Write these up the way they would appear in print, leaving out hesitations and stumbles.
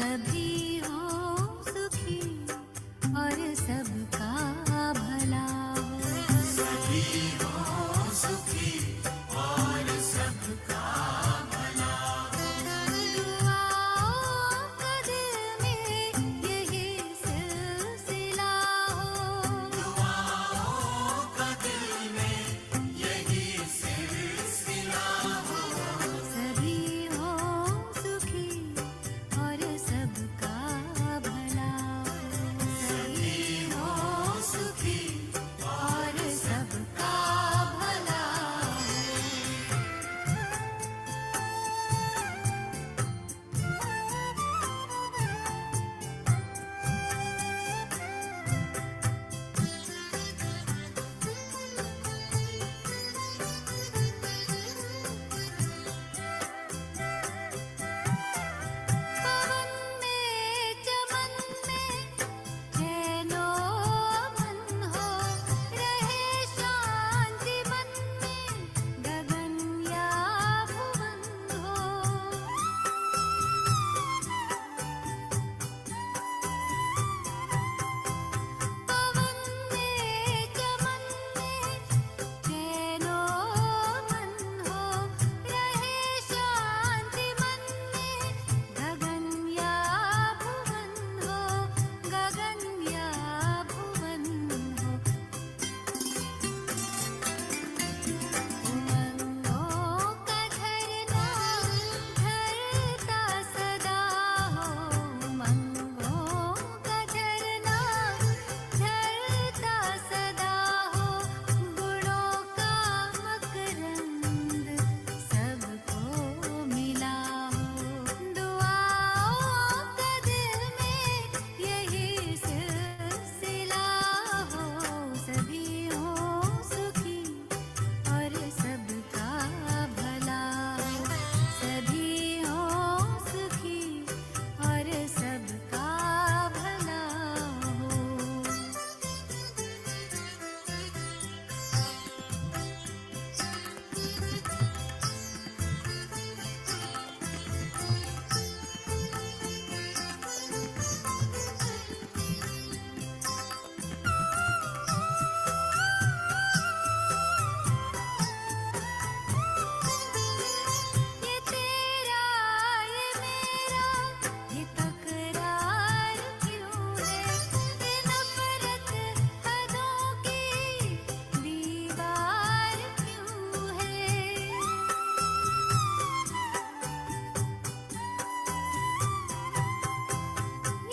सभी हो सुखी और सबका भला हो। सभी हो सुखी और सबका भला हो। दुआओं का दिल में यही सिलसिला हो। दुआओं का दिल में यही सिलसिला हो। सभी हो सुखी और सबका भला हो। सभी हो सुखी और सबका भला हो। पवन में चमन में चैनो मन हो। रहे शांति मन में गगन या भुवन हो। पवन में चमन में चैनो मन हो। रहे शांति मन में गगन या भुवन हो। गगन या भुवन हो। उमंगों का झरना झरता सदा हो। उमंगों का झरना झरता सदा हो। गुणों का मकरंद सबको मिला हो। दुआओं का दिल में यही सिलसिला हो। सभी हो सुखी और सबका भला हो। सभी हो सुखी और सबका भला हो। ये तेरा ये मेरा ये तकरार क्यों है। ये नफरत हदों की दीवार क्यों है।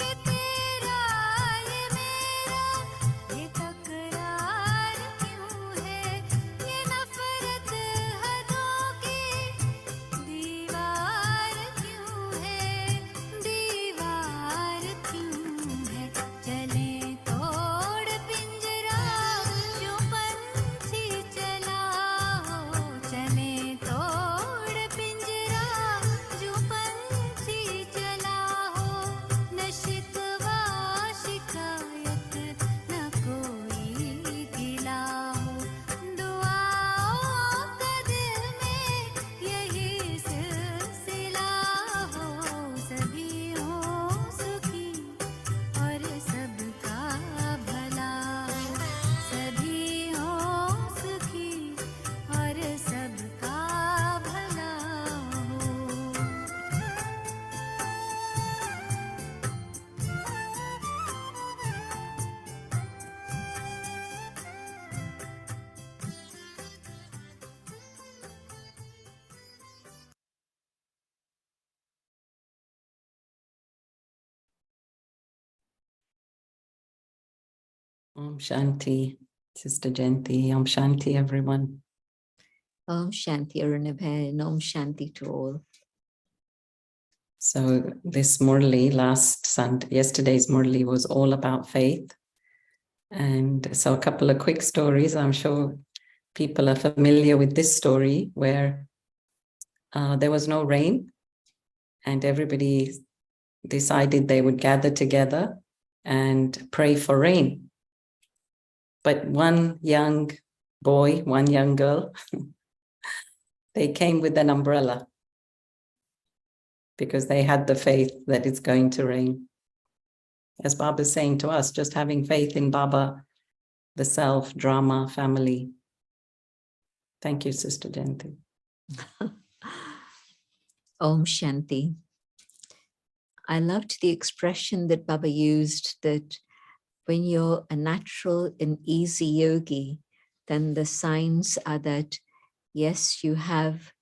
ये तेरा ये मेरा ये तकरार क्यों है। ये नफरत हदों की दीवार क्यों है। दीवार क्यों है। चले तोड़ पिंजरा जो पंछी चला हो। चले तोड़ पिंजरा जो पंछी चला हो। न शिकवा शिकायत न कोई गिला हो। दुआओं का दिल में यही सिलसिला हो। सभी हो सुखी और सबका भला हो। सभी हो सुखी और सबका भला हो। Om Shanti, Sister Jayanti. Om Shanti, everyone. Om Shanti Arunabhan, Om Shanti to all. So this Murli yesterday's Murli was all about faith. And so a couple of quick stories. I'm sure people are familiar with this story where there was no rain and everybody decided they would gather together and pray for rain. But one young boy, one young girl, they came with an umbrella because they had the faith that it's going to rain. As Baba's saying to us, just having faith in Baba, the self, drama, family. Thank you, Sister Jayanti. Om Shanti. I loved the expression that Baba used, that when you're a natural and easy yogi, then the signs are that, yes, you have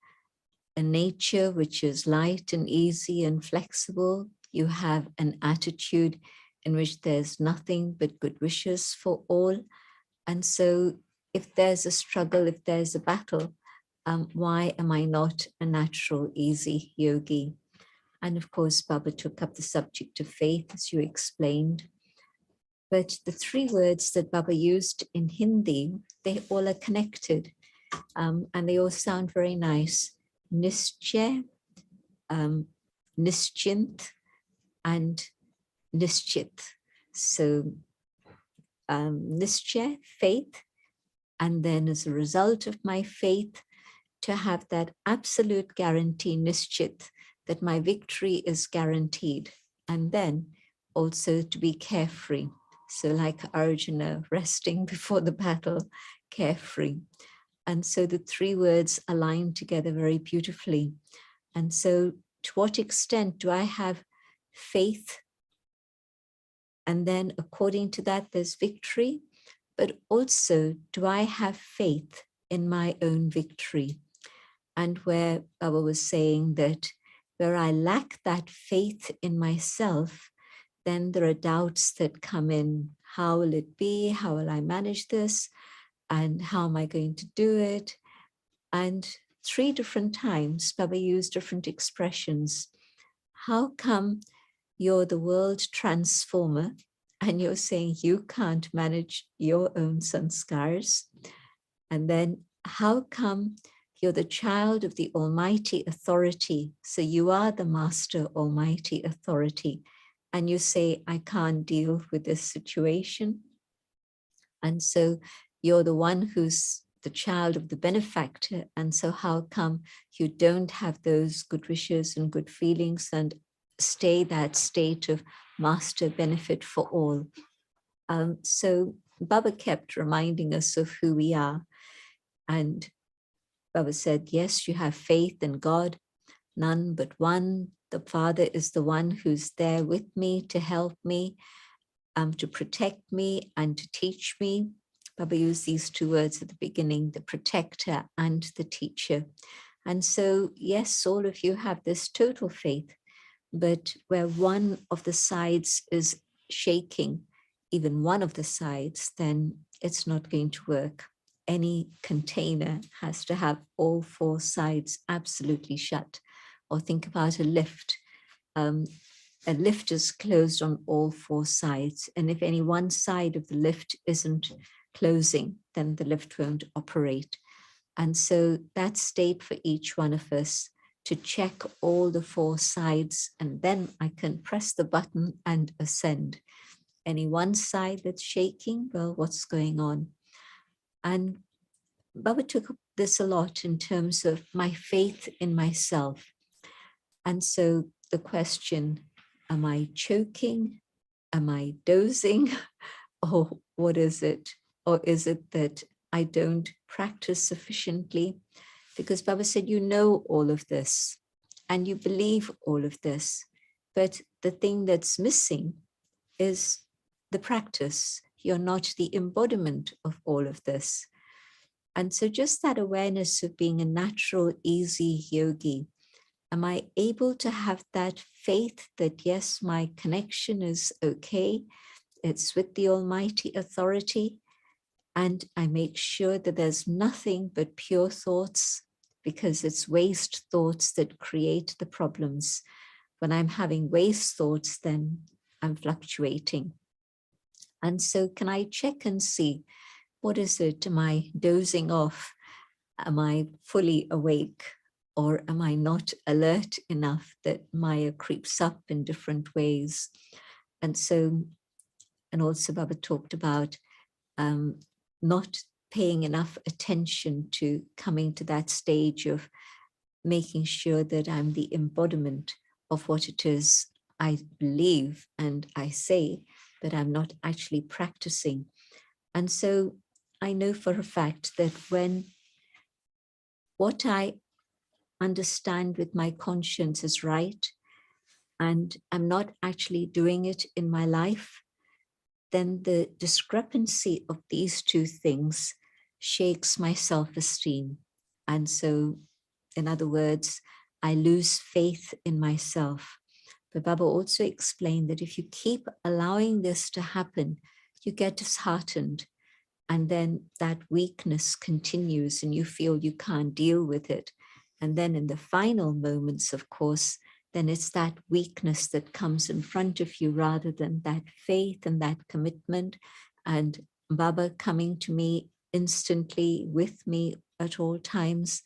a nature which is light and easy and flexible. You have an attitude in which there's nothing but good wishes for all. And so if there's a struggle, if there's a battle, why am I not a natural, easy yogi? And of course, Baba took up the subject of faith, as you explained. But the three words that Baba used in Hindi, they all are connected, and they all sound very nice. Nischay, nischint, and nischit. So nischay, faith, and then as a result of my faith, to have that absolute guarantee, nischit, that my victory is guaranteed, and then also to be carefree. So like Arjuna resting before the battle, carefree. And so the three words align together very beautifully. And so to what extent do I have faith? And then according to that, there's victory. But also, do I have faith in my own victory? And where Baba was saying that where I lack that faith in myself, then there are doubts that come in. How will it be? How will I manage this? And how am I going to do it? And 3 different times, Baba used different expressions. How come you're the world transformer and you're saying you can't manage your own sanskars? And then how come you're the child of the Almighty Authority? So you are the Master Almighty Authority. And you say, I can't deal with this situation. And so you're the one who's the child of the benefactor. And so how come you don't have those good wishes and good feelings and stay that state of master benefit for all? So Baba kept reminding us of who we are. And Baba said, yes, you have faith in God, none but one. The Father is the one who's there with me to help me, to protect me and to teach me. Baba used these 2 words at the beginning, the protector and the teacher. And so, yes, all of you have this total faith, but where one of the sides is shaking, even one of the sides, then it's not going to work. Any container has to have all 4 sides absolutely shut. Or think about a lift. A lift is closed on all 4 sides. And if any one side of the lift isn't closing, then the lift won't operate. And so that state for each one of us to check all the 4 sides, and then I can press the button and ascend. Any one side that's shaking, well, what's going on? And Baba took this a lot in terms of my faith in myself. And so the question, am I choking? Am I dozing? Or what is it? Or is it that I don't practice sufficiently? Because Baba said, you know all of this and you believe all of this, but the thing that's missing is the practice. You're not the embodiment of all of this. And so just that awareness of being a natural, easy yogi, am I able to have that faith that, yes, my connection is okay, it's with the Almighty Authority, and I make sure that there's nothing but pure thoughts, because it's waste thoughts that create the problems. When I'm having waste thoughts, then I'm fluctuating. And so can I check and see, what is it? Am I dozing off? Am I fully awake? Or am I not alert enough that Maya creeps up in different ways? And so, and also Baba talked about not paying enough attention to coming to that stage of making sure that I'm the embodiment of what it is I believe and I say, but I'm not actually practicing. And so I know for a fact that when what I understand with my conscience is right, and I'm not actually doing it in my life, then the discrepancy of these two things shakes my self-esteem. And so, in other words, I lose faith in myself. But Baba also explained that if you keep allowing this to happen, you get disheartened. And then that weakness continues and you feel you can't deal with it. And then in the final moments, of course, then it's that weakness that comes in front of you rather than that faith and that commitment. And Baba coming to me instantly with me at all times.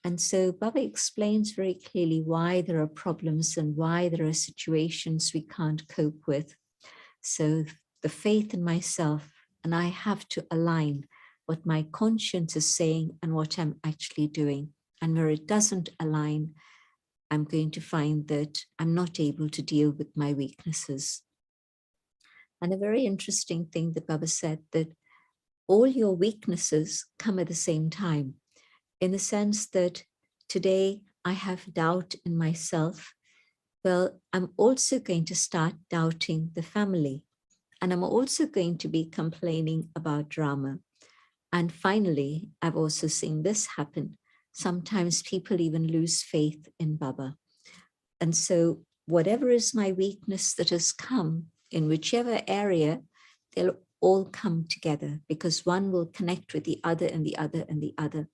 And so Baba explains very clearly why there are problems and why there are situations we can't cope with. So the faith in myself, and I have to align what my conscience is saying and what I'm actually doing. And where it doesn't align, I'm going to find that I'm not able to deal with my weaknesses. And a very interesting thing that Baba said, that all your weaknesses come at the same time, in the sense that today I have doubt in myself. Well, I'm also going to start doubting the family. And I'm also going to be complaining about drama. And finally, I've also seen this happen. Sometimes people even lose faith in Baba. And so whatever is my weakness that has come in whichever area, they'll all come together because one will connect with the other and the other and the other.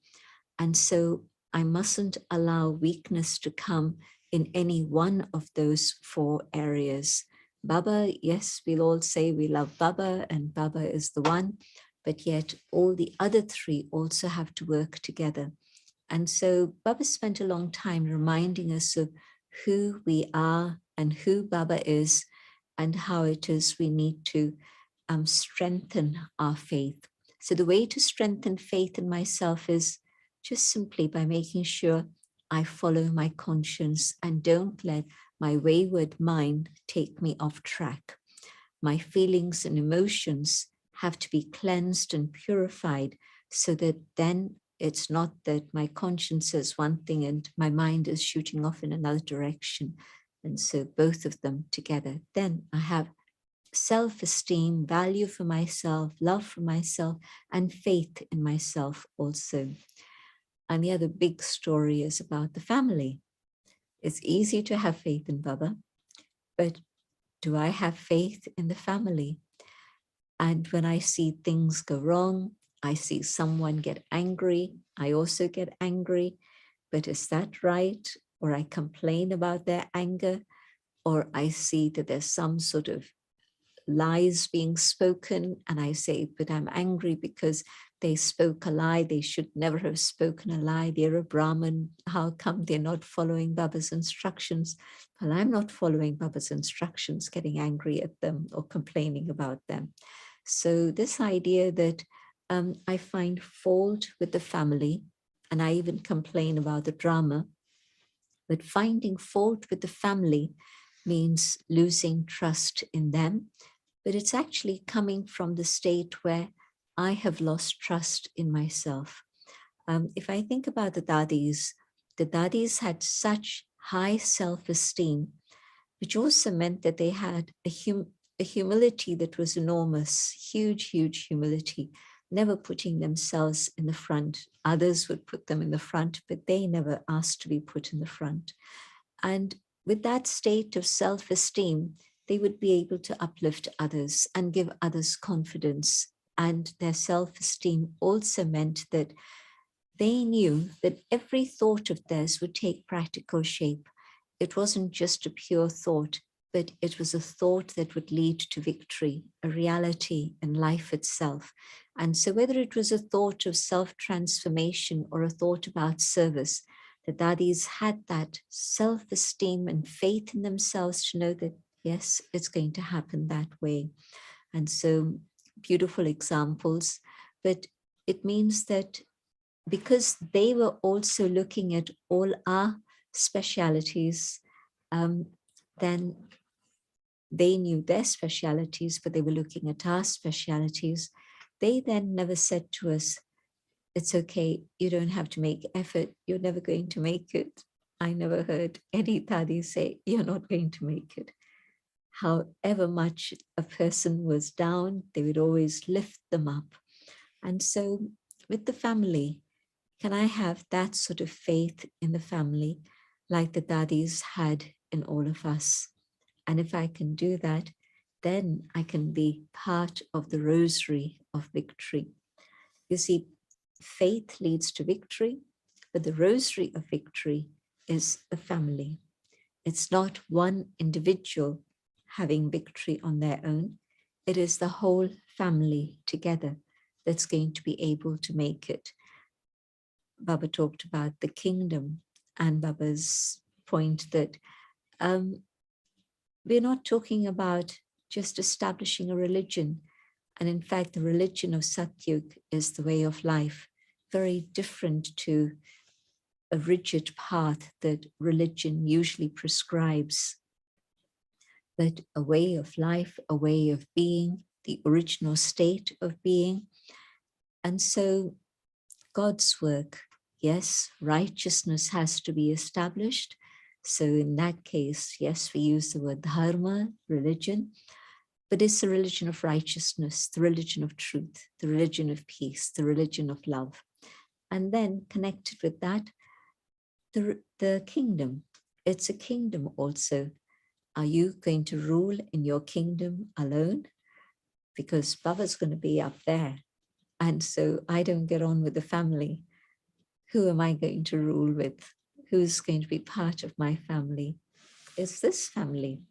And so I mustn't allow weakness to come in any one of those 4 areas. Baba, yes, we'll all say we love Baba and Baba is the one, but yet all the other 3 also have to work together. And so Baba spent a long time reminding us of who we are and who Baba is and how it is we need to strengthen our faith. So the way to strengthen faith in myself is just simply by making sure I follow my conscience and don't let my wayward mind take me off track. My feelings and emotions have to be cleansed and purified so that then it's not that my conscience says one thing and my mind is shooting off in another direction. And so both of them together, then I have self-esteem, value for myself, love for myself, and faith in myself also. And the other big story is about the family. It's easy to have faith in Baba, but do I have faith in the family? And when I see things go wrong, I see someone get angry, I also get angry, but is that right? Or I complain about their anger, or I see that there's some sort of lies being spoken and I say, but I'm angry because they spoke a lie. They should never have spoken a lie. They're a Brahmin. How come they're not following Baba's instructions? Well, I'm not following Baba's instructions, getting angry at them or complaining about them. So this idea that I find fault with the family, and I even complain about the drama, but finding fault with the family means losing trust in them. But it's actually coming from the state where I have lost trust in myself. If I think about the dadis had such high self-esteem, which also meant that they had a humility that was enormous, huge, huge humility, never putting themselves in the front. Others would put them in the front, but they never asked to be put in the front. And with that state of self-esteem, they would be able to uplift others and give others confidence. And their self-esteem also meant that they knew that every thought of theirs would take practical shape. It wasn't just a pure thought, but it was a thought that would lead to victory, a reality in life itself. And so whether it was a thought of self-transformation or a thought about service, the dadis had that self-esteem and faith in themselves to know that, yes, it's going to happen that way. And so beautiful examples, but it means that because they were also looking at all our specialities, then they knew their specialities, but they were looking at our specialities. They then never said to us, it's okay, you don't have to make effort, you're never going to make it. I never heard any Tadi say, you're not going to make it. However much a person was down, they would always lift them up. And so with the family, can I have that sort of faith in the family like the Dadis had in all of us? And if I can do that, then I can be part of the rosary of victory. You see, faith leads to victory, but the rosary of victory is a family. It's not one individual having victory on their own. It is the whole family together that's going to be able to make it. Baba talked about the kingdom, and Baba's point that we're not talking about just establishing a religion. And in fact, the religion of Satyug is the way of life, very different to a rigid path that religion usually prescribes. But a way of life, a way of being, the original state of being. And so God's work, yes, righteousness has to be established. So in that case, yes, we use the word dharma, religion, but it's the religion of righteousness, the religion of truth, the religion of peace, the religion of love. And then connected with that, the kingdom. It's a kingdom also. Are you going to rule in your kingdom alone? Because Baba's going to be up there. And so I don't get on with the family. Who am I going to rule with? Who's going to be part of my family? It's this family.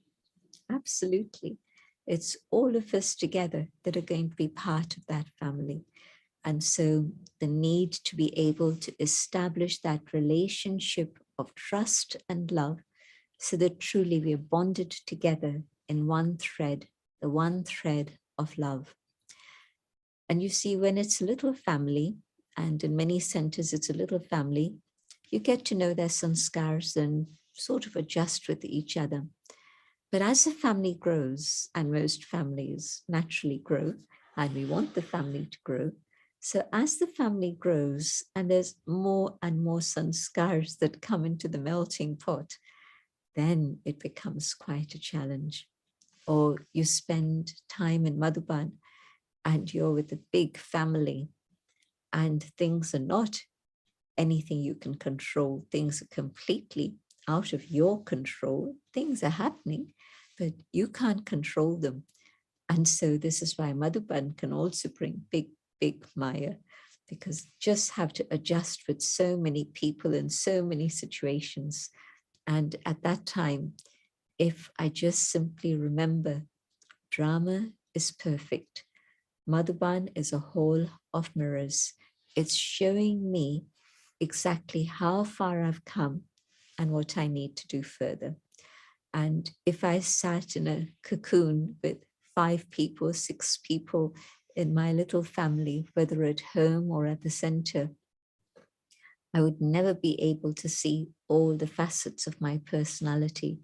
Absolutely. It's all of us together that are going to be part of that family. And so the need to be able to establish that relationship of trust and love so that truly we are bonded together in one thread, the one thread of love. And you see, when it's a little family, and in many centers it's a little family, you get to know their sanskars and sort of adjust with each other. But as the family grows, and most families naturally grow, and we want the family to grow, so as the family grows and there's more and more sanskars that come into the melting pot, then it becomes quite a challenge. Or you spend time in Madhuban and you're with a big family and things are not anything you can control. Things are completely out of your control. Things are happening, but you can't control them. And so this is why Madhuban can also bring big Maya, because just have to adjust with so many people in so many situations. And at that time, if I just simply remember, drama is perfect. Madhuban is a hall of mirrors. It's showing me exactly how far I've come and what I need to do further. And if I sat in a cocoon with 5 people, 6 people in my little family, whether at home or at the center, I would never be able to see all the facets of my personality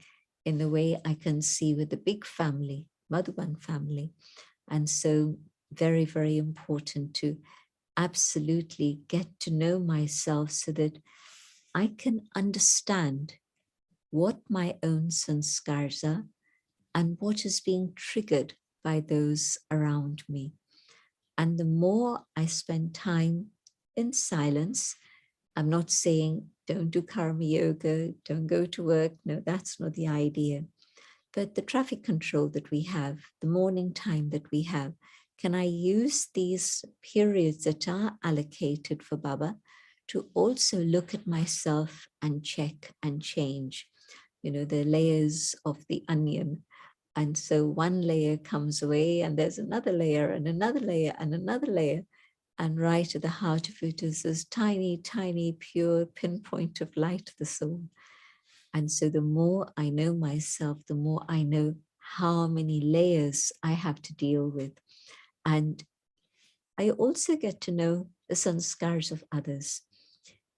in the way I can see with the big family, Madhuban family. And so very, very important to absolutely get to know myself so that I can understand what my own sanskars are and what is being triggered by those around me. And the more I spend time in silence, I'm not saying don't do karma yoga, don't go to work. No, that's not the idea. But the traffic control that we have, the morning time that we have, can I use these periods that are allocated for Baba to also look at myself and check and change, you know, the layers of the onion. And so one layer comes away and there's another layer and another layer and another layer. And right at the heart of it is this tiny, tiny, pure pinpoint of light of the soul. And so the more I know myself, the more I know how many layers I have to deal with. And I also get to know the sanskars of others.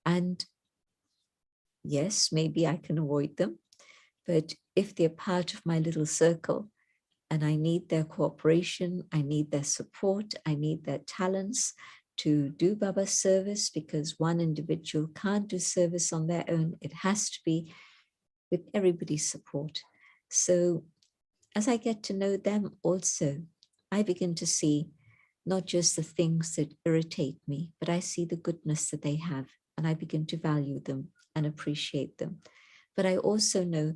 And yes, maybe I can avoid them. But if they're part of my little circle and I need their cooperation, I need their support, I need their talents to do Baba's service, because one individual can't do service on their own. It has to be with everybody's support. So as I get to know them also, I begin to see not just the things that irritate me, but I see the goodness that they have, and I begin to value them and appreciate them. But I also know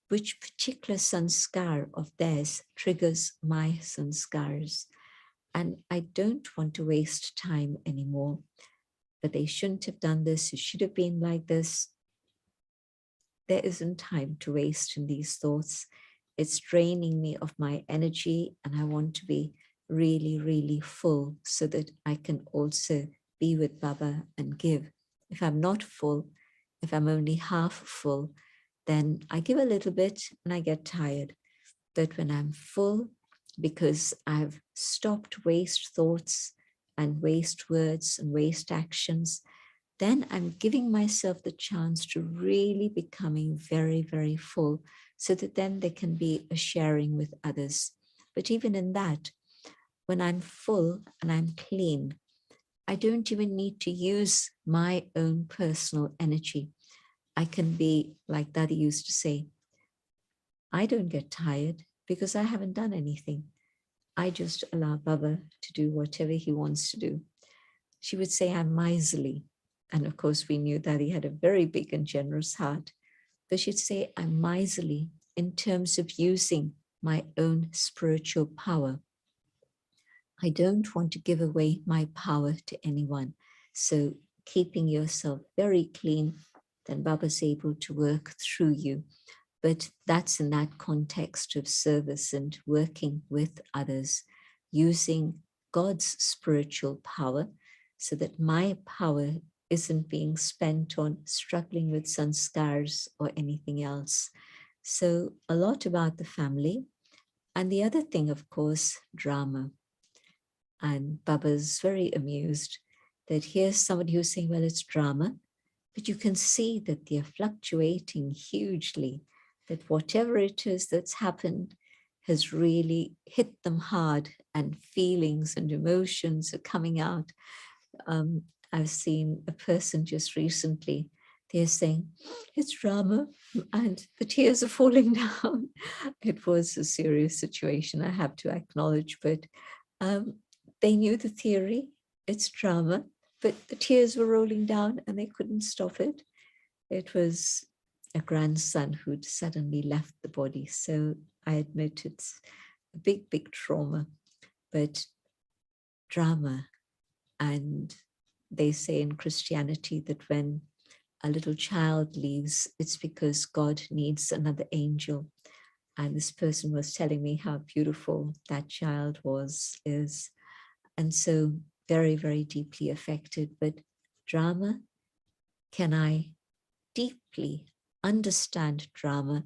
which particular sanskar of theirs triggers my sanskars. And I don't want to waste time anymore. But they shouldn't have done this, it should have been like this. There isn't time to waste in these thoughts. It's draining me of my energy, and I want to be really, really full so that I can also be with Baba and give. If I'm not full, if I'm only half full, then I give a little bit and I get tired. But when I'm full, because I've stopped waste thoughts and waste words and waste actions, then I'm giving myself the chance to really becoming very, very full, so that then there can be a sharing with others. But even in that, when I'm full and I'm clean, I don't even need to use my own personal energy. I can be, like Daddy used to say, I don't get tired because I haven't done anything. I just allow Baba to do whatever he wants to do. She would say I'm miserly. And of course, we knew that he had a very big and generous heart. But she'd say I'm miserly in terms of using my own spiritual power. I don't want to give away my power to anyone. So keeping yourself very clean, then Baba's able to work through you. But that's in that context of service and working with others, using God's spiritual power, so that my power isn't being spent on struggling with sanskars or anything else. So a lot about the family. And the other thing, of course, drama. And Baba's very amused that here's somebody who's saying, well, it's drama, but you can see that they're fluctuating hugely, that whatever it is that's happened has really hit them hard, and feelings and emotions are coming out. I've seen a person just recently, they're saying, it's drama, and the tears are falling down. It was a serious situation, I have to acknowledge, but they knew the theory, it's drama, but the tears were rolling down and they couldn't stop it. It was a grandson who'd suddenly left the body. So I admit it's a big, big trauma, but drama. And they say in Christianity that when a little child leaves, it's because God needs another angel. And this person was telling me how beautiful that child is. And so very, very deeply affected. But drama, can I deeply understand drama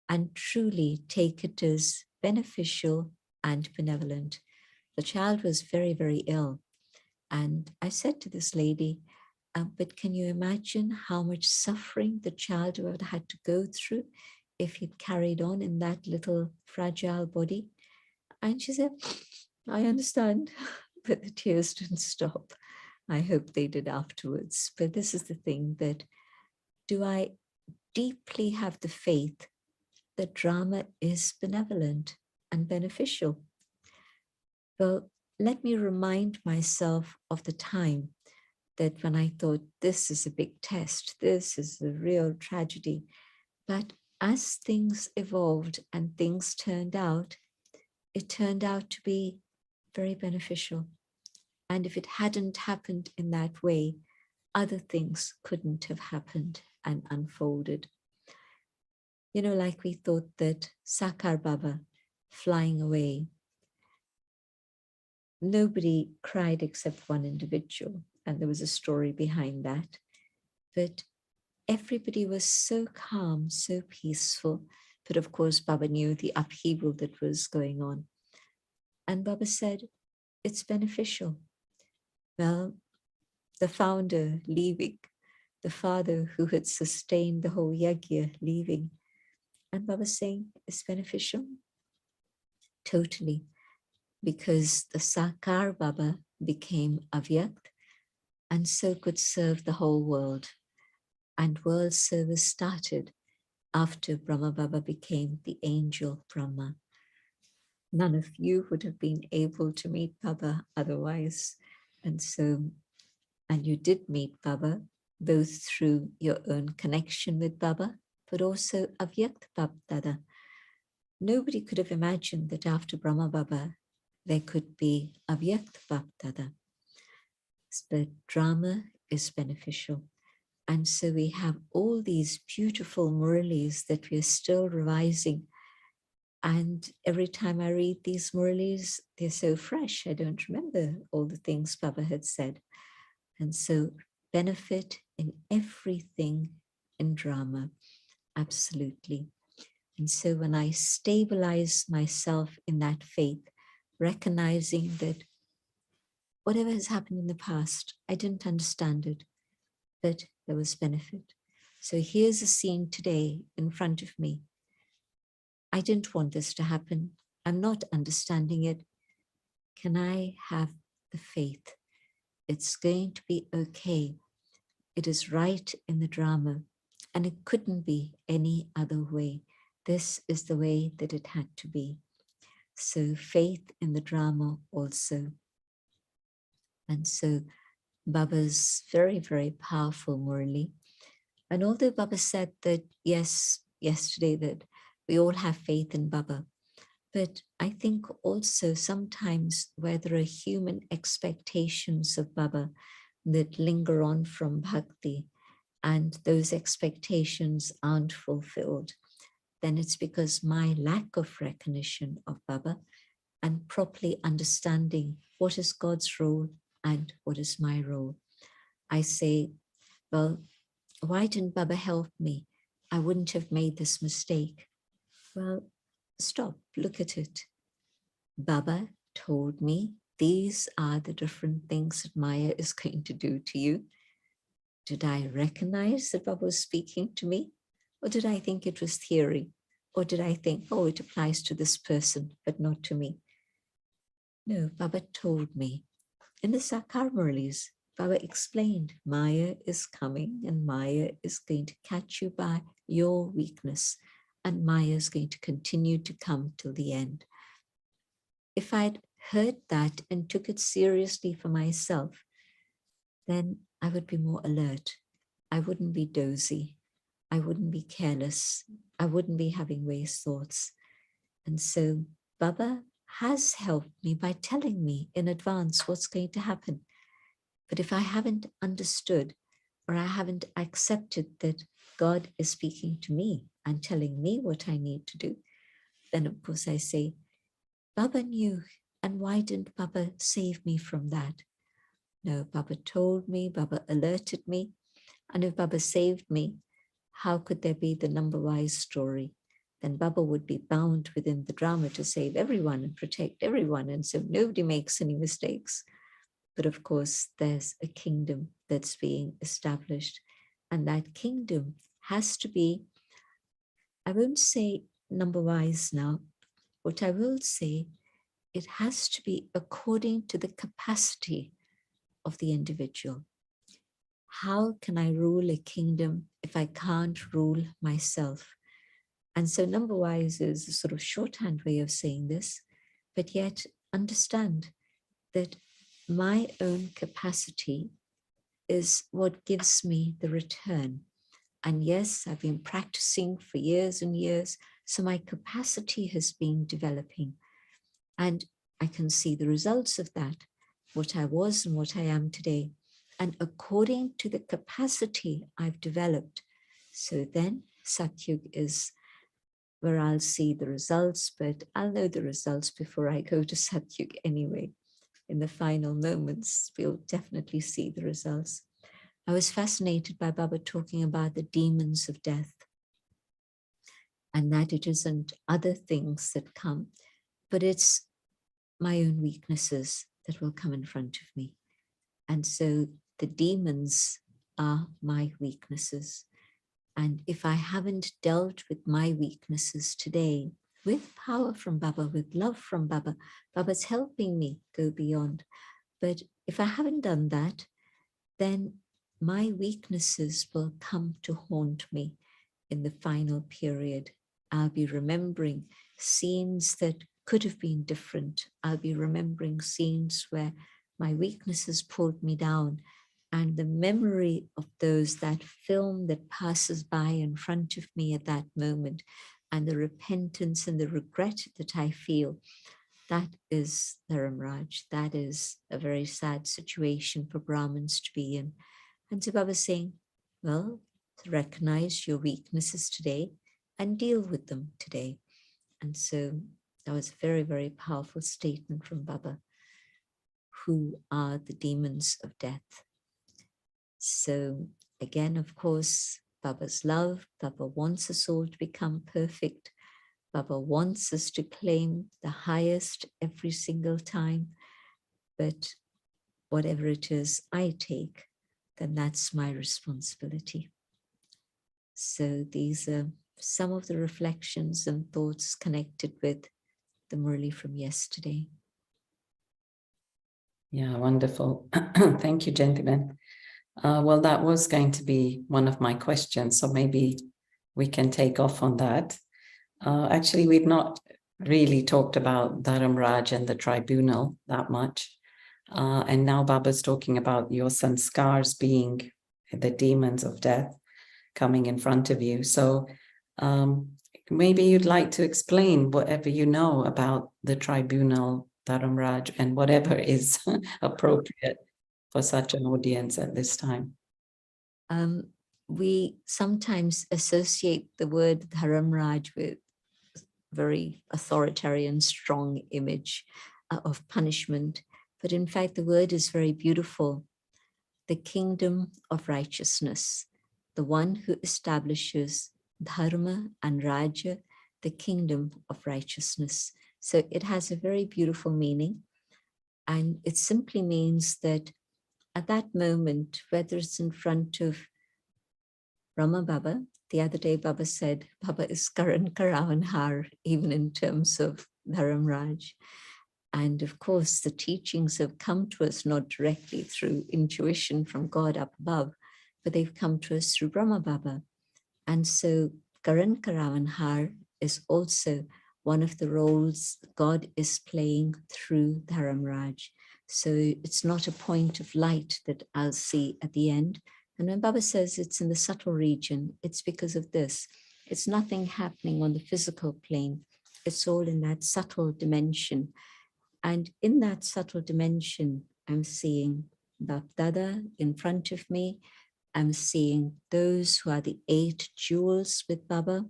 and truly take it as beneficial and benevolent? The child was very, very ill. And I said to this lady, but can you imagine how much suffering the child would have had to go through if he'd carried on in that little fragile body? And she said, I understand, but the tears didn't stop. I hope they did afterwards. But this is the thing, that do I deeply have the faith that drama is benevolent and beneficial? Well, let me remind myself of the time that when I thought this is a big test, this is a real tragedy. But as things evolved and things turned out, it turned out to be very beneficial. And if it hadn't happened in that way, other things couldn't have happened and unfolded. You know, like we thought that Sakar Baba flying away, nobody cried except one individual, and there was a story behind that. But everybody was so calm, so peaceful. But of course, Baba knew the upheaval that was going on. And Baba said, it's beneficial. Well, the founder leaving, the father who had sustained the whole yajna leaving, And Baba's saying it's beneficial? Totally. Because the Sakar Baba became Avyakt and so could serve the whole world. And world service started after Brahma Baba became the angel Brahma. None of you would have been able to meet Baba otherwise. And you did meet Baba, both through your own connection with Baba, but also Avyakt Bab Dada. Nobody could have imagined that after Brahma Baba, there could be Avyakt Bab Dada. But drama is beneficial. And so we have all these beautiful Murlis that we are still revising. And every time I read these Murlis, they're so fresh. I don't remember all the things Baba had said. And so benefit in everything in drama, absolutely. And so when I stabilize myself in that faith, recognizing that whatever has happened in the past, I didn't understand it, but there was benefit. So here's a scene today in front of me. I didn't want this to happen. I'm not understanding it. Can I have the faith? It's going to be okay. It is right in the drama, and it couldn't be any other way. This is the way that it had to be. So faith in the drama also. And so Baba's very, very powerful Murli. And although Baba said that, yes, yesterday that we all have faith in Baba, but I think also sometimes where there are human expectations of Baba that linger on from bhakti, and those expectations aren't fulfilled, then it's because my lack of recognition of Baba and properly understanding what is God's role and what is my role. I say, well, why didn't Baba help me? I wouldn't have made this mistake. Well, stop, look at it. Baba told me these are the different things that Maya is going to do to you. Did I recognize that Baba was speaking to me? Or did I think it was theory? Or did I think, oh, it applies to this person, but not to me? No, Baba told me. In the Sakar Murlis, Baba explained, Maya is coming and Maya is going to catch you by your weakness, and Maya is going to continue to come till the end. If I'd heard that and took it seriously for myself, then I would be more alert. I wouldn't be dozy. I wouldn't be careless. I wouldn't be having waste thoughts. And so Baba has helped me by telling me in advance what's going to happen. But if I haven't understood or I haven't accepted that God is speaking to me and telling me what I need to do, then of course I say, Baba knew, and why didn't Baba save me from that? No, Baba told me, Baba alerted me, and if Baba saved me, how could there be the number-wise story? Then Baba would be bound within the drama to save everyone and protect everyone, and so nobody makes any mistakes. But of course, there's a kingdom that's being established, and that kingdom has to be, I won't say number-wise now, what I will say, it has to be according to the capacity of the individual. How can I rule a kingdom if I can't rule myself? And so number-wise is a sort of shorthand way of saying this, but yet understand that my own capacity is what gives me the return. And yes, I've been practicing for years and years, so my capacity has been developing. And I can see the results of that, what I was and what I am today. And according to the capacity I've developed, so then Satyug is where I'll see the results, but I'll know the results before I go to Satyug anyway. In the final moments, we'll definitely see the results. I was fascinated by Baba talking about the demons of death, and that it isn't other things that come, but it's my own weaknesses that will come in front of me. And so the demons are my weaknesses. And if I haven't dealt with my weaknesses today, with power from Baba, with love from Baba, Baba's helping me go beyond. But if I haven't done that, then my weaknesses will come to haunt me in the final period. I'll be remembering scenes that could have been different. I'll be remembering scenes where my weaknesses pulled me down, and the memory of those, that film that passes by in front of me at that moment, and the repentance and the regret that I feel, that is Dharamraj. That is a very sad situation for Brahmins to be in. And so Baba's saying, well, recognize your weaknesses today and deal with them today. And so that was a very, very powerful statement from Baba. Who are the demons of death? So again, of course, Baba's love. Baba wants us all to become perfect. Baba wants us to claim the highest every single time. But whatever it is I take, then that's my responsibility. So these are some of the reflections and thoughts connected with the Murli from yesterday. Yeah, wonderful. Thank you, gentlemen. Well, that was going to be one of my questions, so maybe we can take off on that. Actually, we've not really talked about Dharamraj and the tribunal that much. And now Baba's talking about your sanskars being the demons of death coming in front of you. So maybe you'd like to explain whatever you know about the tribunal, Dharamraj, and whatever is appropriate for such an audience at this time. We sometimes associate the word Dharamraj with very authoritarian, strong image of punishment. But in fact, the word is very beautiful. The kingdom of righteousness, the one who establishes dharma and raja, the kingdom of righteousness. So it has a very beautiful meaning. And it simply means that at that moment, whether it's in front of Brahma Baba, the other day Baba said, Baba is Karan, Karan, Har, even in terms of Dharamraj. And of course, the teachings have come to us not directly through intuition from God up above, but they've come to us through Brahma Baba. And so Karan, Karan, Har is also one of the roles God is playing through Dharamraj. So it's not a point of light that I'll see at the end. And when Baba says it's in the subtle region, it's because of this. It's nothing happening on the physical plane. It's all in that subtle dimension. And in that subtle dimension, I'm seeing Bap Dada in front of me. I'm seeing those who are the 8 jewels with Baba,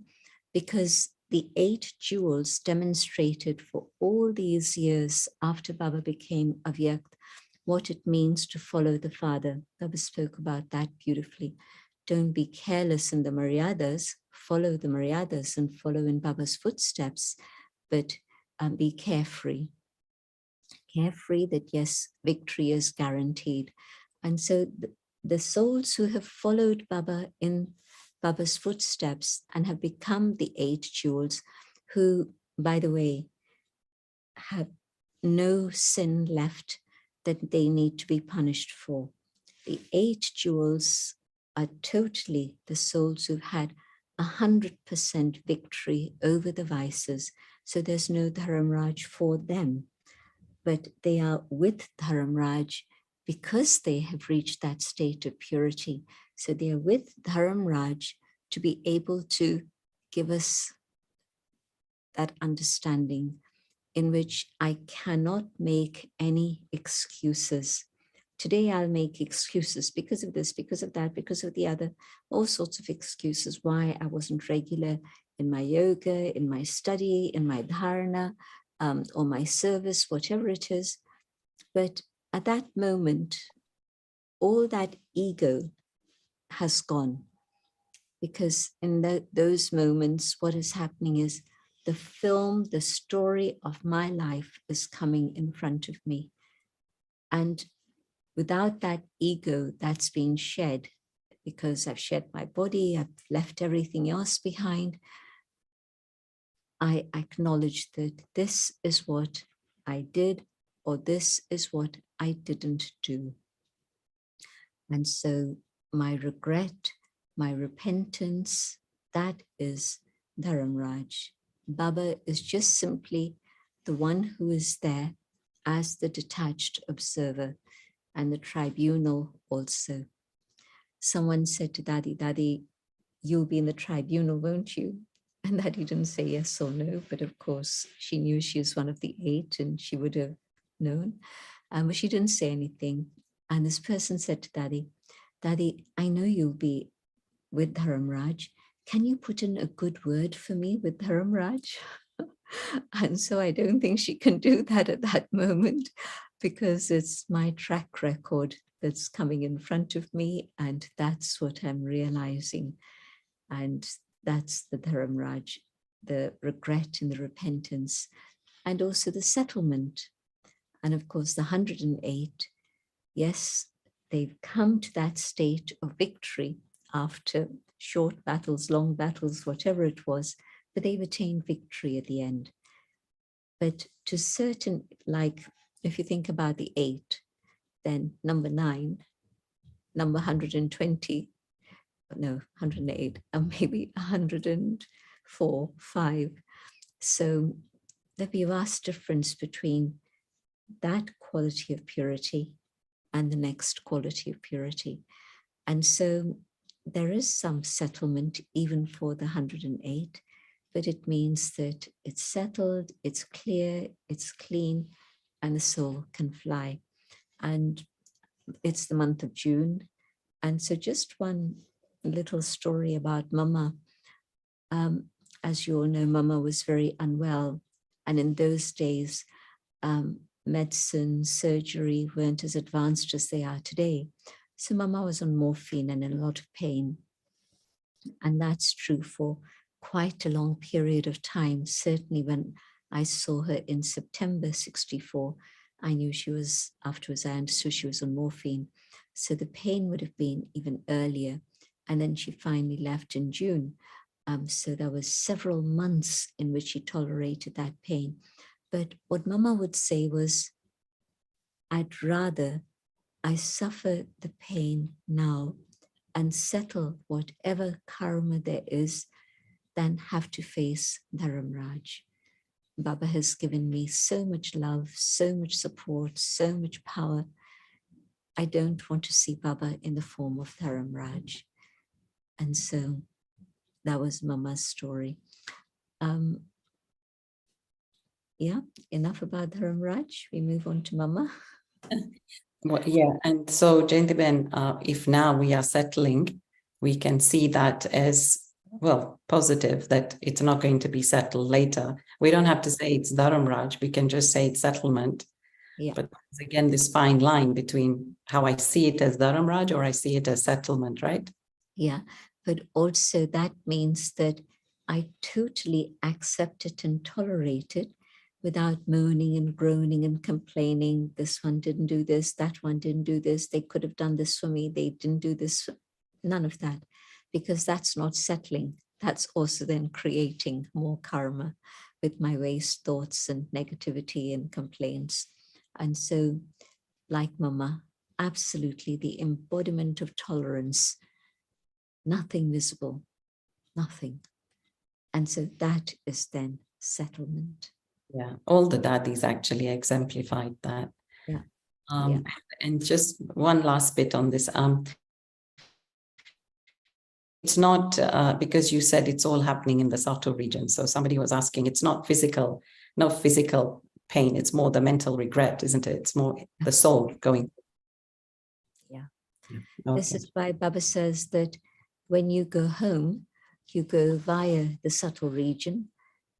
because the 8 jewels demonstrated for all these years after Baba became Avyakt, what it means to follow the Father. Baba spoke about that beautifully. Don't be careless in the Maryadas, follow the Maryadas and follow in Baba's footsteps, but be carefree. Carefree that yes, victory is guaranteed. And so the souls who have followed Baba in Baba's footsteps and have become the 8 jewels, who, by the way, have no sin left that they need to be punished for. The 8 jewels are totally the souls who've had 100% victory over the vices. So there's no Dharamraj for them, but they are with Dharamraj because they have reached that state of purity. So they are with Dharamraj to be able to give us that understanding in which I cannot make any excuses. Today I'll make excuses because of this, because of that, because of the other, all sorts of excuses why I wasn't regular in my yoga, in my study, in my dharana, or my service, whatever it is. But at that moment, all that ego has gone, because in those moments, what is happening is the film, the story of my life is coming in front of me. And without that ego that's been shed, because I've shed my body, I've left everything else behind. I acknowledge that this is what I did, or this is what I didn't do. And so my regret, my repentance, that is Dharamraj. Baba is just simply the one who is there as the detached observer, and the tribunal also. Someone said to Dadi, Dadi, you'll be in the tribunal, won't you? And Dadi didn't say yes or no, but of course she knew she was one of the 8 and she would have known. But she didn't say anything. And this person said to Dadi, Dadi, I know you'll be with Dharamraj. Can you put in a good word for me with Dharamraj? And so I don't think she can do that at that moment, because it's my track record that's coming in front of me, and that's what I'm realizing. And that's the Dharamraj, the regret and the repentance, and also the settlement. And of course, the 108, yes, they've come to that state of victory after short battles, long battles, whatever it was, but they've attained victory at the end. But to certain, like if you think about the 8, then number 9, number 120, no, 108, and maybe 104, 5. So there'd be a vast difference between that quality of purity and the next quality of purity. And so there is some settlement even for the 108, but it means that it's settled, it's clear, it's clean, and the soul can fly. And it's the month of June. And so just one little story about Mama. As you all know, Mama was very unwell. And in those days, medicine, surgery weren't as advanced as they are today. So Mama was on morphine and in a lot of pain. And that's true for quite a long period of time. Certainly when I saw her in September 64, I knew she was, afterwards I understood she was on morphine. So the pain would have been even earlier. And then she finally left in June. So there was several months in which she tolerated that pain. But what Mama would say was, I'd rather I suffer the pain now and settle whatever karma there is than have to face Dharamraj. Baba has given me so much love, so much support, so much power. I don't want to see Baba in the form of Dharamraj. And so that was Mama's story. Yeah, enough about Dharamraj. We move on to Mama. Well, yeah, and so Jayanti-ben, if now we are settling, we can see that as, well, positive, that it's not going to be settled later. We don't have to say it's Dharamraj, we can just say it's settlement. Yeah. But again, this fine line between how I see it as Dharamraj or I see it as settlement, right? Yeah, but also that means that I totally accept it and tolerate it without moaning and groaning and complaining. This one didn't do this, that one didn't do this. They could have done this for me. They didn't do this. None of that, because that's not settling. That's also then creating more karma with my waste thoughts and negativity and complaints. And so, like Mama, absolutely the embodiment of tolerance, nothing visible, nothing. And so that is then settlement. Yeah, all the daddies actually exemplified that. Yeah. And just one last bit on this. It's not because you said it's all happening in the subtle region. So somebody was asking, it's not physical, no physical pain. It's more the mental regret, isn't it? It's more the soul going. Yeah. Okay. This is why Baba says that when you go home, you go via the subtle region.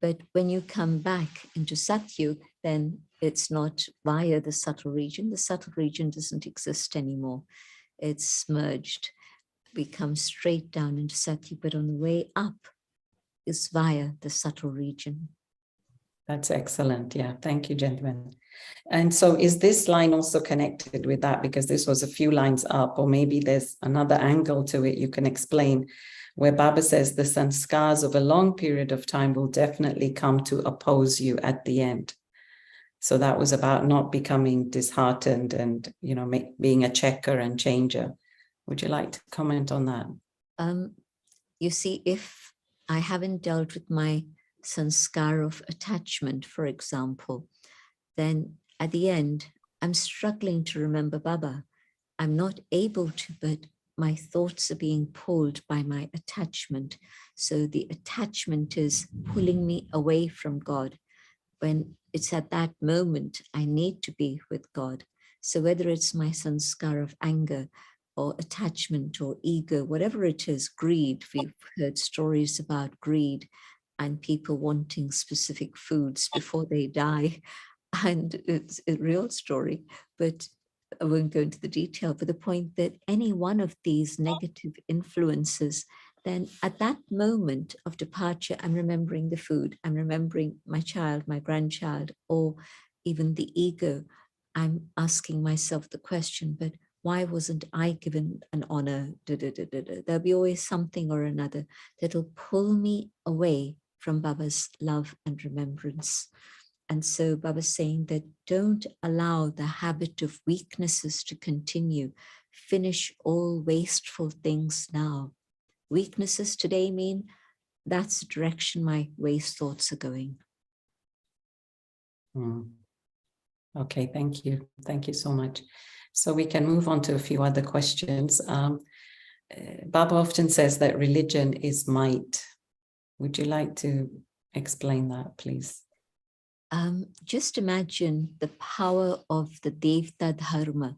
But when you come back into Satyug, then it's not via the subtle region. The subtle region doesn't exist anymore. It's merged. We come straight down into Satyug, but on the way up is via the subtle region. That's excellent. Yeah, thank you, gentlemen. And so is this line also connected with that? Because this was a few lines up, or maybe there's another angle to it you can explain, where Baba says the sanskars of a long period of time will definitely come to oppose you at the end. So that was about not becoming disheartened and, you know, being a checker and changer. Would you like to comment on that? You see, if I haven't dealt with my sanskar of attachment, for example, then at the end, I'm struggling to remember Baba. I'm not able to, but my thoughts are being pulled by my attachment. So the attachment is pulling me away from God. When it's at that moment, I need to be with God. So whether it's my sanskar of anger or attachment or ego, whatever it is, greed, we've heard stories about greed and people wanting specific foods before they die. And it's a real story, but I won't go into the detail, but the point that any one of these negative influences, then at that moment of departure, I'm remembering the food, I'm remembering my child, my grandchild, or even the ego. I'm asking myself the question, but why wasn't I given an honor? There'll be always something or another that'll pull me away from Baba's love and remembrance. And so Baba's saying that don't allow the habit of weaknesses to continue. Finish all wasteful things now. Weaknesses today mean that's the direction my waste thoughts are going. Okay, thank you. Thank you so much. So we can move on to a few other questions. Baba often says that religion is might. Would you like to explain that, please? Just imagine the power of the Devta Dharma.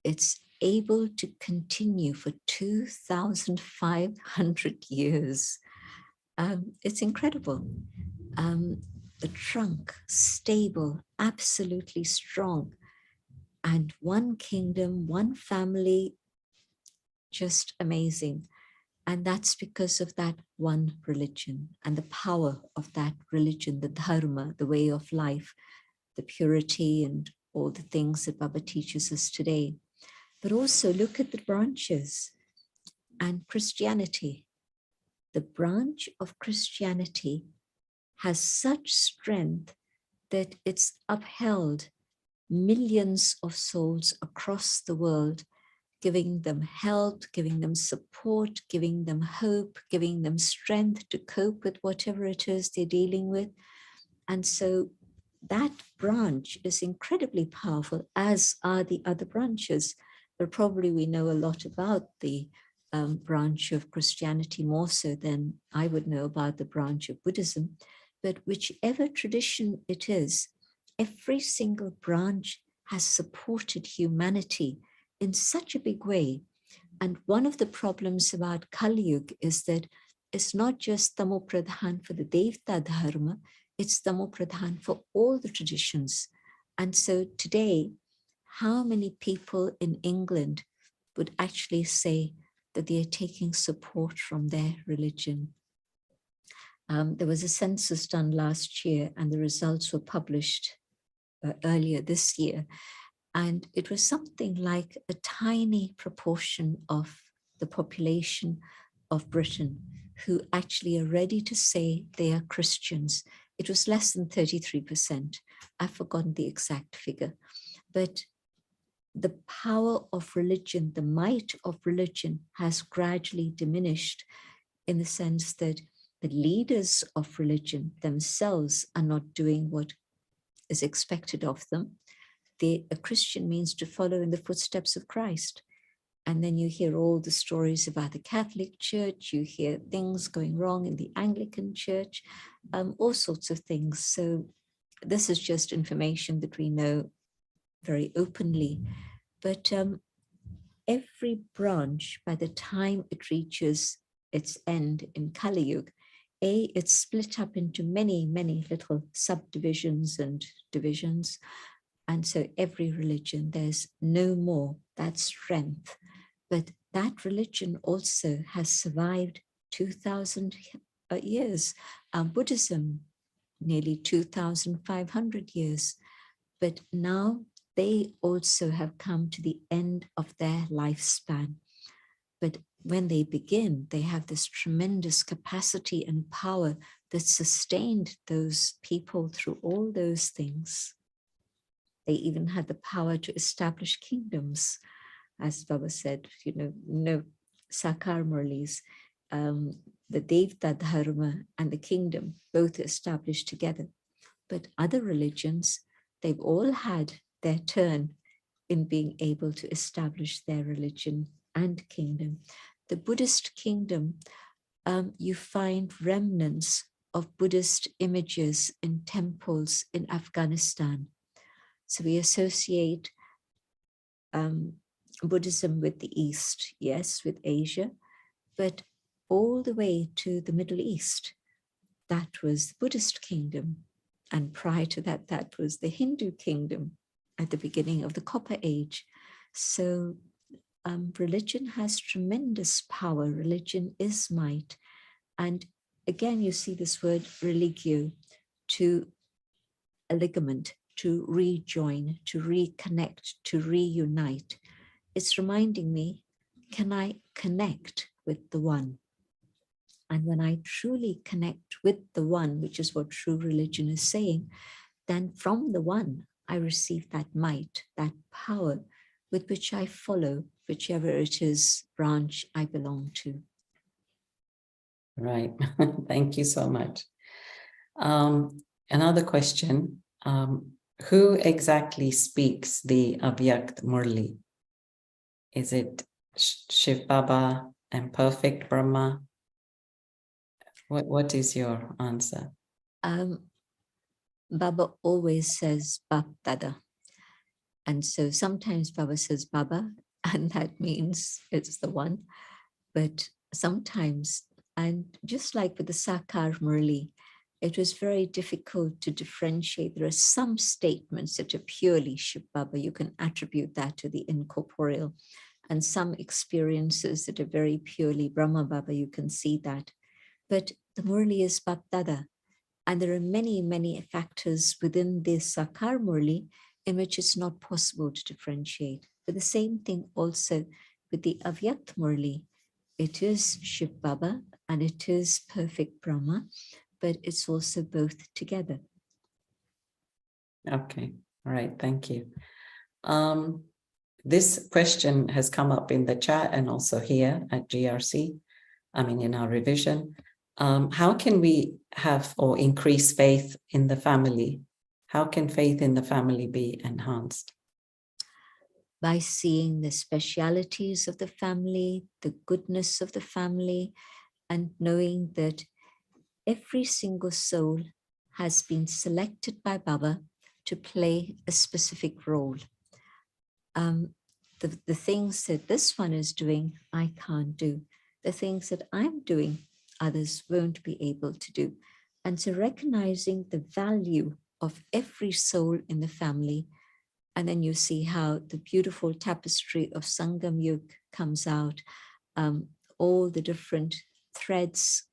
It's able to continue for 2,500 years. It's incredible. The trunk, stable, absolutely strong. And one kingdom, one family, just amazing. And that's because of that one religion and the power of that religion, the dharma, the way of life, the purity and all the things that Baba teaches us today. But also look at the branches and Christianity. The branch of Christianity has such strength that it's upheld millions of souls across the world, giving them help, giving them support, giving them hope, giving them strength to cope with whatever it is they're dealing with. And so that branch is incredibly powerful, as are the other branches. But probably we know a lot about the branch of Christianity more so than I would know about the branch of Buddhism. But whichever tradition it is, every single branch has supported humanity in such a big way. And one of the problems about Kali Yuga is that it's not just Tamo Pradhan for the Devta Dharma, it's Tamo Pradhan for all the traditions. And so today, how many people in England would actually say that they are taking support from their religion? There was a census done last year and the results were published earlier this year. And it was something like a tiny proportion of the population of Britain who actually are ready to say they are Christians. It was less than 33%. I've forgotten the exact figure. But the power of religion, the might of religion has gradually diminished in the sense that the leaders of religion themselves are not doing what is expected of them. A Christian means to follow in the footsteps of Christ. And then you hear all the stories about the Catholic Church, you hear things going wrong in the Anglican Church, all sorts of things. So this is just information that we know very openly. But every branch, by the time it reaches its end in Kali Yuga, it's split up into many, many little subdivisions and divisions. And so every religion, there's no more that strength. But that religion also has survived 2,000 years. Buddhism, nearly 2,500 years. But now they also have come to the end of their lifespan. But when they begin, they have this tremendous capacity and power that sustained those people through all those things. They even had the power to establish kingdoms. As Baba said, no Sakar Murlis, the Devta Dharma and the kingdom both established together. But other religions, they've all had their turn in being able to establish their religion and kingdom. The Buddhist kingdom, you find remnants of Buddhist images in temples in Afghanistan. So we associate Buddhism with the East, yes, with Asia, but all the way to the Middle East, that was the Buddhist kingdom. And prior to that, that was the Hindu kingdom at the beginning of the Copper Age. So religion has tremendous power. Religion is might. And again, you see this word religio, to a ligament, to rejoin, to reconnect, to reunite. It's reminding me, can I connect with the one? And when I truly connect with the one, which is what true religion is saying, then from the one, I receive that might, that power with which I follow whichever it is branch I belong to. Right. Thank you so much. Another question. Who exactly speaks the Avyakt Murli? Is it Shiv Baba and Perfect Brahma? What is your answer? Baba always says Bap Dada. And so sometimes Baba says Baba, and that means it's the one. But sometimes, and just like with the Sakar Murli, it was very difficult to differentiate. There are some statements that are purely Shiv Baba. You can attribute that to the incorporeal. And some experiences that are very purely Brahma Baba, you can see that. But the Murli is Bap Dada. And there are many, many factors within this Sakar Murli in which it's not possible to differentiate. But the same thing also with the Avyakt Murli. It is Shiv Baba and it is perfect Brahma, but it's also both together. Okay, all right, thank you. This question has come up in the chat and also here at GRC, in our revision. How can we have or increase faith in the family? How can faith in the family be enhanced? By seeing the specialities of the family, the goodness of the family, and knowing that every single soul has been selected by Baba to play a specific role. The things that this one is doing, I can't do. The things that I'm doing, others won't be able to do. And so recognizing the value of every soul in the family. And then you see how the beautiful tapestry of Sangam Yug comes out, all the different threads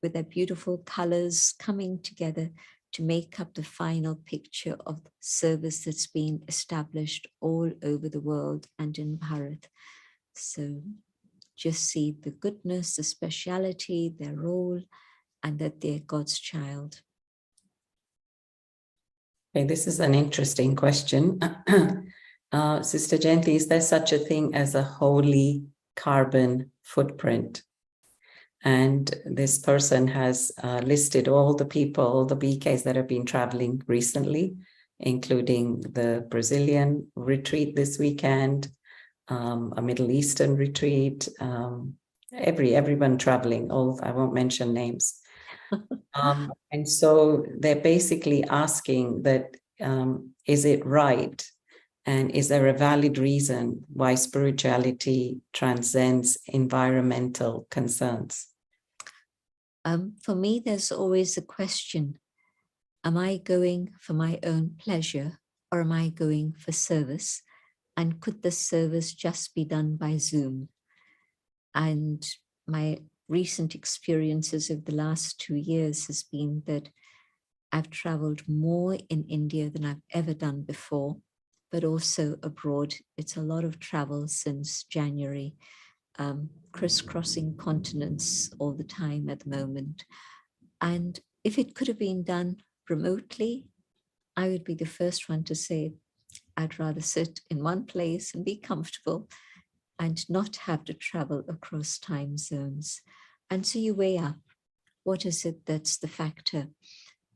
with their beautiful colors coming together to make up the final picture of service that's been established all over the world and in Bharat. So just see the goodness, the speciality, their role, and that they're God's child. Okay, this is an interesting question. Sister Jayanti, is there such a thing as a holy carbon footprint? And this person has listed all the people, all the BKs that have been traveling recently, including the Brazilian retreat this weekend, a Middle Eastern retreat, everyone traveling, I won't mention names. And so they're basically asking that, is it right? And is there a valid reason why spirituality transcends environmental concerns? For me, there's always a question. Am I going for my own pleasure or am I going for service? And could the service just be done by Zoom? And my recent experiences of the last 2 years has been that I've traveled more in India than I've ever done before, but also abroad. It's a lot of travel since January, crisscrossing continents all the time at the moment. And if it could have been done remotely, I would be the first one to say, I'd rather sit in one place and be comfortable and not have to travel across time zones. And so you weigh up, what is it that's the factor?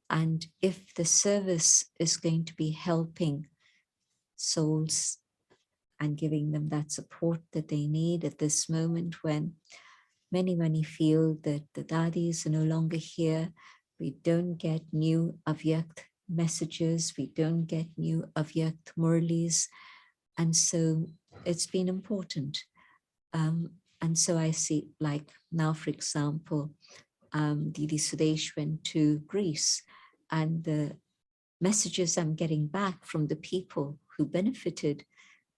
And if the service is going to be helping souls and giving them that support that they need at this moment when many feel that the dadis are no longer here, we don't get new Avyakt messages, we don't get new Avyakt Murlis. And so it's been important. And so I see, like now, for example, Didi Sudesh went to Greece, and the messages I'm getting back from the people who benefited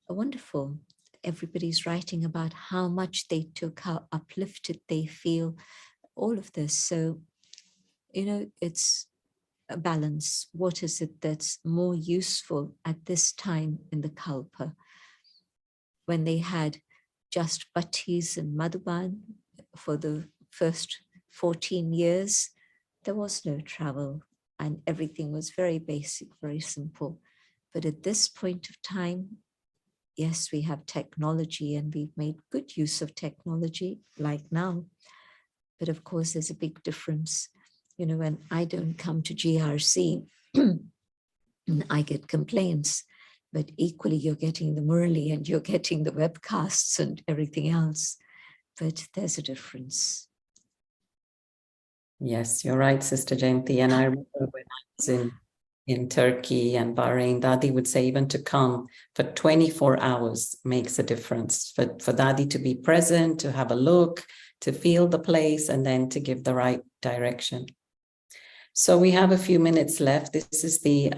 are wonderful. Everybody's writing about how much they took, how uplifted they feel, all of this. So, you know, it's a balance. What is it that's more useful at this time in the Kalpa? When they had just Bhattis and Madhuban for the first 14 years, there was no travel and everything was very basic, very simple. But at this point of time, yes, we have technology and we've made good use of technology like now. But of course, there's a big difference. You know, when I don't come to GRC, I get complaints, but equally you're getting the Murli and you're getting the webcasts and everything else. But there's a difference. Yes, you're right, Sister Jayanti. And I remember when I was in Turkey and Bahrain, Dadi would say even to come for 24 hours makes a difference. For Dadi to be present, to have a look, to feel the place, and then to give the right direction. So we have a few minutes left. This is the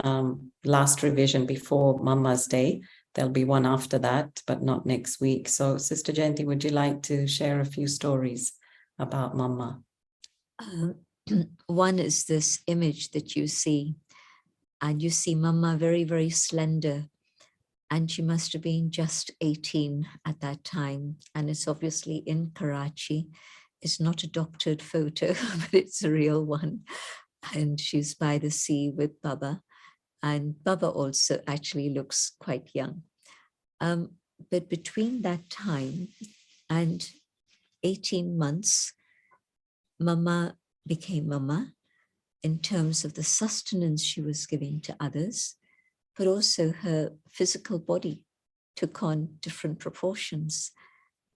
last revision before Mama's Day. There'll be one after that, but not next week. So Sister Jayanti, would you like to share a few stories about Mama? One is this image that you see, and you see Mama very slender, and she must have been just 18 at that time, and it's obviously in Karachi. It's not a doctored photo, but it's a real one, and she's by the sea with Baba, and Baba also actually looks quite young. But between that time and 18 months, Mama became Mama in terms of the sustenance she was giving to others, but also her physical body took on different proportions.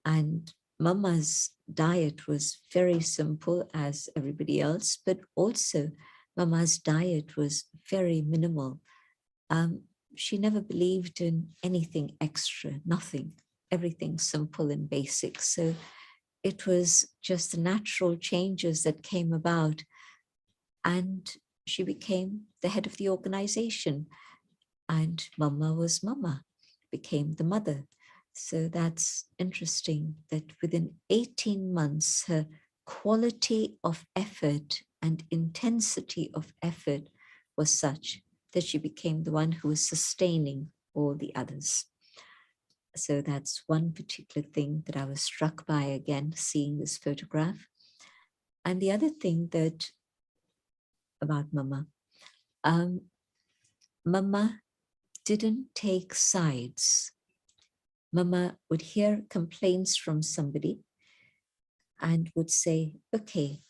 And Mama's diet was very simple as everybody else, but also Mama's diet was very minimal. She never believed in anything extra, nothing, everything simple and basic. So it was just the natural changes that came about. And she became the head of the organization. And Mama was Mama, became the mother. So that's interesting that within 18 months, her quality of effort and intensity of effort was such that she became the one who was sustaining all the others. So that's one particular thing that I was struck by again, seeing this photograph. And the other thing that about Mama, Mama didn't take sides. Mama would hear complaints from somebody and would say, okay,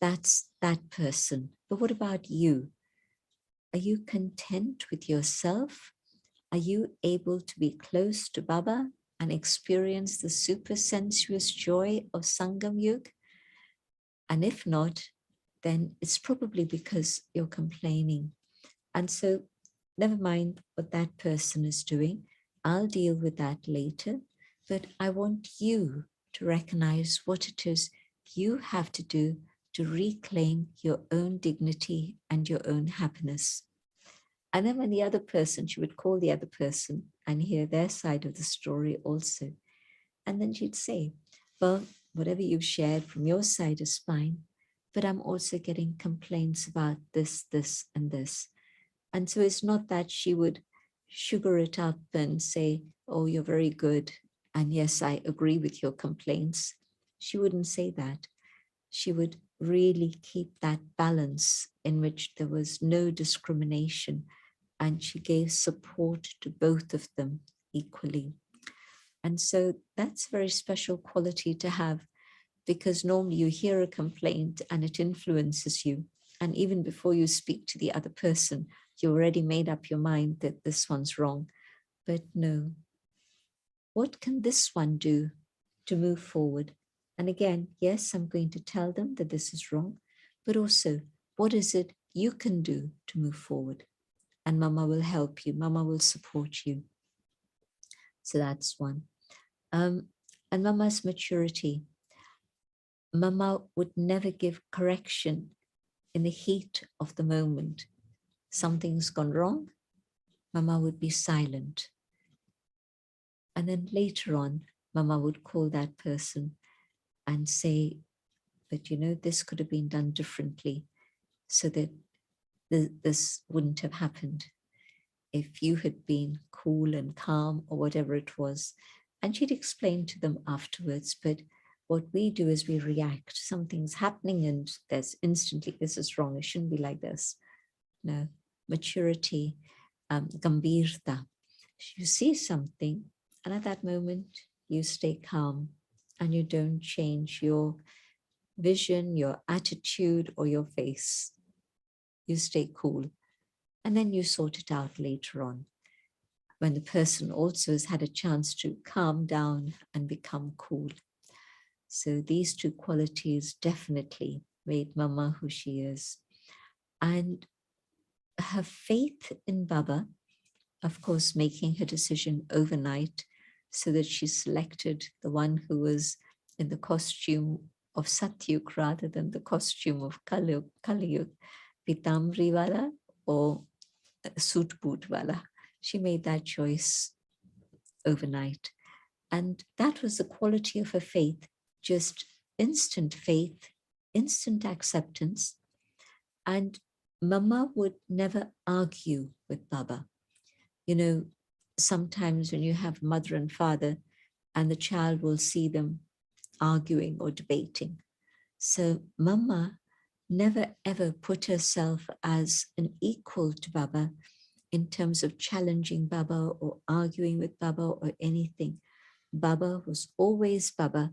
that's that person, but what about you? Are you content with yourself? Are you able to be close to Baba and experience the super sensuous joy of Sangam Yug? And if not, then it's probably because you're complaining. And so never mind what that person is doing. I'll deal with that later, but I want you to recognize what it is you have to do to reclaim your own dignity and your own happiness. And then when the other person, she would call the other person and hear their side of the story also. And then she'd say, well, whatever you've shared from your side is fine, but I'm also getting complaints about this, this, and this. And so it's not that she would sugar it up and say, oh, you're very good. And yes, I agree with your complaints. She wouldn't say that. She would really keep that balance in which there was no discrimination, and she gave support to both of them equally. And so that's a very special quality to have, because normally you hear a complaint and it influences you. And even before you speak to the other person, you already made up your mind that this one's wrong. But no, what can this one do to move forward? And again, yes, I'm going to tell them that this is wrong, but also, what is it you can do to move forward? And Mama will help you. Mama will support you. So that's one. And Mama's maturity. Mama would never give correction in the heat of the moment. Something's gone wrong, Mama would be silent. And then later on, Mama would call that person and say, but you know, this could have been done differently so that this wouldn't have happened if you had been cool and calm or whatever it was. And she'd explain to them afterwards, but what we do is we react. Something's happening and there's instantly, this is wrong, it shouldn't be like this. No, maturity, gambhirta. You see something, and at that moment, you stay calm and you don't change your vision, your attitude, or your face. You stay cool. And then you sort it out later on, when the person also has had a chance to calm down and become cool. So these two qualities definitely made Mama who she is. And her faith in Baba, of course, making her decision overnight so that she selected the one who was in the costume of Satyug rather than the costume of Kaliyug, Pitamri wala or suit boot wala. She made that choice overnight. And that was the quality of her faith, just instant faith, instant acceptance. And Mama would never argue with Baba. You know, sometimes when you have mother and father and the child will see them arguing or debating. So Mama never ever put herself as an equal to Baba in terms of challenging Baba or arguing with Baba or anything. Baba was always Baba.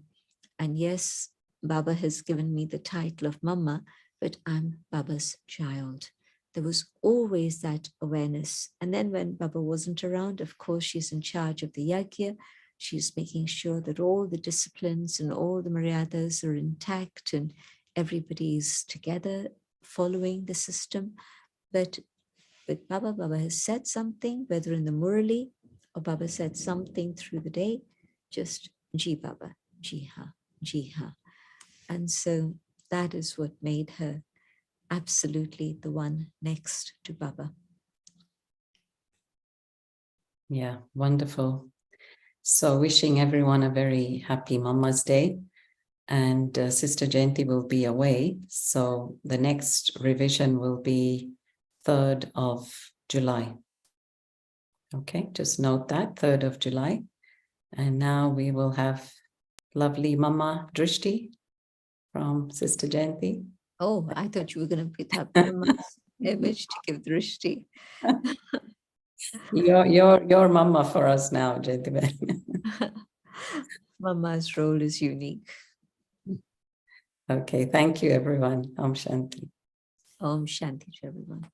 And yes, Baba has given me the title of Mama, but I'm Baba's child. There was always that awareness. And then when Baba wasn't around, of course, she's in charge of the yajna. She's making sure that all the disciplines and all the maryadas are intact and everybody's together following the system. But with Baba, Baba has said something, whether in the Murli or Baba said something through the day, just Ji Baba, Ji Ha, Ji Ha. And so that is what made her absolutely the one next to Baba. Yeah, wonderful. So wishing everyone a very happy Mama's Day. And Sister Jayanti will be away. So the next revision will be 3rd of July. Okay, just note that, 3rd of July. And now we will have lovely Mama Drishti from Sister Jayanti. Oh, I thought you were going to put up Mama's image to give Drishti. Your Mama for us now, Jayanti. Mama's role is unique. Okay, thank you everyone. Om Shanti. Om Shanti to everyone.